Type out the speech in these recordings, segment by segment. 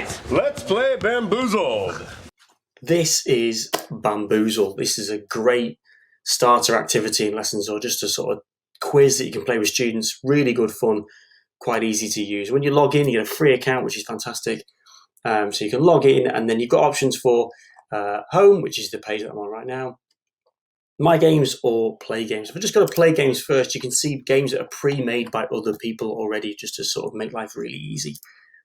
right, let's play Baamboozled. This is Baamboozle. This is a great starter activity in lessons, or just a sort of quiz that you can play with students. Really good fun, quite easy to use. When you log in, you get a free account, which is fantastic. So you can log in, and then you've got options for home, which is the page that I'm on right now, my games, or play games. If I just go to play games first, you can see games that are pre-made by other people already, just to sort of make life really easy.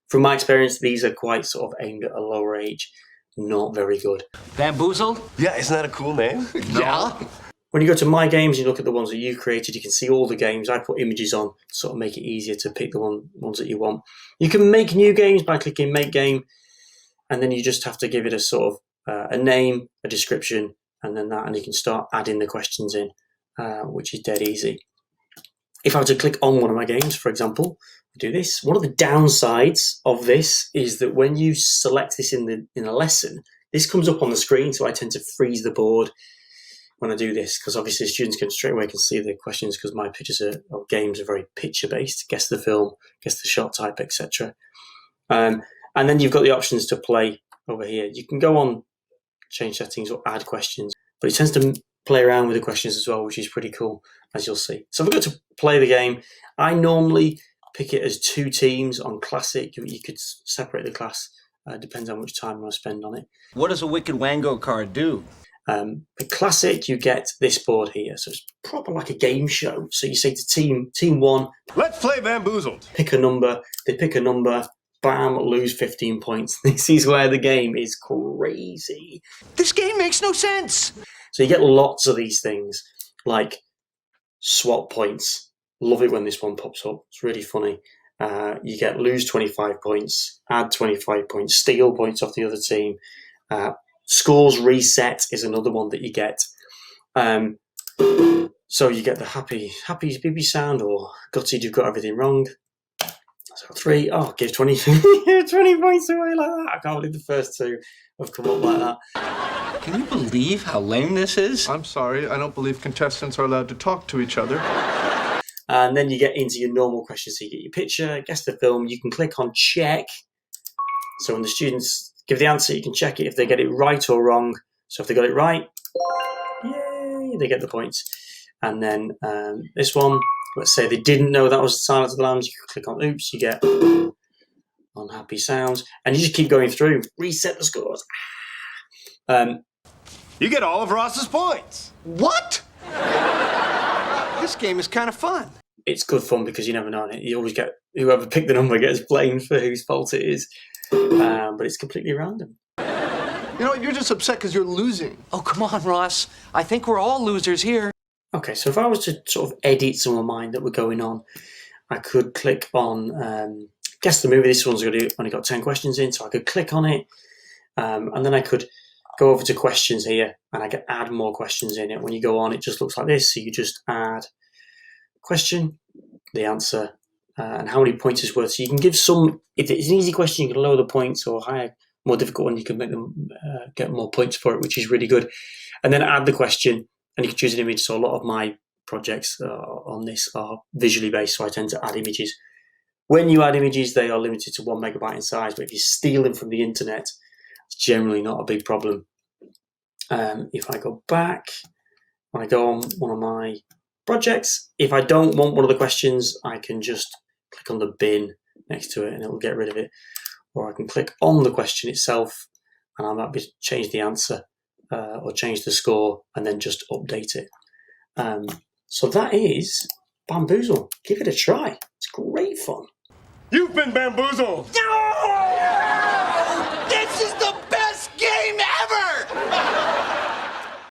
From my experience, these are quite sort of aimed at a lower age. Not very good. Baamboozled? Yeah, isn't that a cool name? Yeah. When you go to my games, you look at the ones that you've created, you can see all the games. I put images on to sort of make it easier to pick the ones that you want. You can make new games by clicking Make Game, and then you just have to give it a sort of a name, a description, and then that, and you can start adding the questions in, which is dead easy. If I were to click on one of my games, for example, do this. One of the downsides of this is that when you select this in a lesson, this comes up on the screen, so I tend to freeze the board when I do this, because obviously students can straight away see the questions, because my pictures or games are very picture based. Guess the film, guess the shot type, etc. And then you've got the options to play over here. You can go on, change settings, or add questions, but it tends to play around with the questions as well, which is pretty cool, as you'll see. So if we go to play the game, I normally pick it as 2 teams on classic. You could separate the class, depends on how much time I want to spend on it. What does a Wicked Wango card do? The classic, you get this board here, so it's proper like a game show. So you say to team 1, Let's play Baamboozled. pick a number. They pick a number, bam, lose 15 points. This is where the game is crazy. This game makes no sense. So you get lots of these things, like swap points. Love it when this one pops up. It's really funny. You get lose 25 points, add 25 points, steal points off the other team. Scores reset is another one that you get. So you get the happy BB sound, or gutted, you've got everything wrong. So 3, give 20, 20 points away like that. I can't believe the first 2 have come up like that. Can you believe how lame this is? I'm sorry, I don't believe contestants are allowed to talk to each other. And then you get into your normal questions. So you get your picture, guess the film. You can click on check. So when the students give the answer, you can check it if they get it right or wrong. So if they got it right, yay, they get the points. And then this one, let's say they didn't know that was Silence of the Lambs. You can click on oops, you get unhappy sounds. And you just keep going through. Reset the scores. You get all of Ross's points. What? This game is kind of fun. It's good fun because you never know it. You always get whoever picked the number gets blamed for whose fault it is. But it's completely random. You know what, you're just upset because you're losing. Oh, come on, Ross. I think we're all losers here. Okay, so if I was to sort of edit some of mine that were going on, I could click on guess the movie. This one's only got 10 questions in, so I could click on it, and then I could go over to questions here, and I can add more questions in it. When you go on, it just looks like this. So you just add question, the answer, and how many points it's worth. So you can give some. If it's an easy question, you can lower the points, or higher, more difficult one, you can make them get more points for it, which is really good. And then add the question, and you can choose an image. So a lot of my projects on this are visually based, so I tend to add images. When you add images, they are limited to 1 megabyte in size, but if you steal them from the internet, it's generally not a big problem. If I go back, when I go on one of my projects, if I don't want one of the questions, I can just click on the bin next to it and it will get rid of it. Or I can click on the question itself and I might change the answer or change the score and then just update it. So that is Baamboozle. Give it a try. It's great fun. You've been bamboozled. No!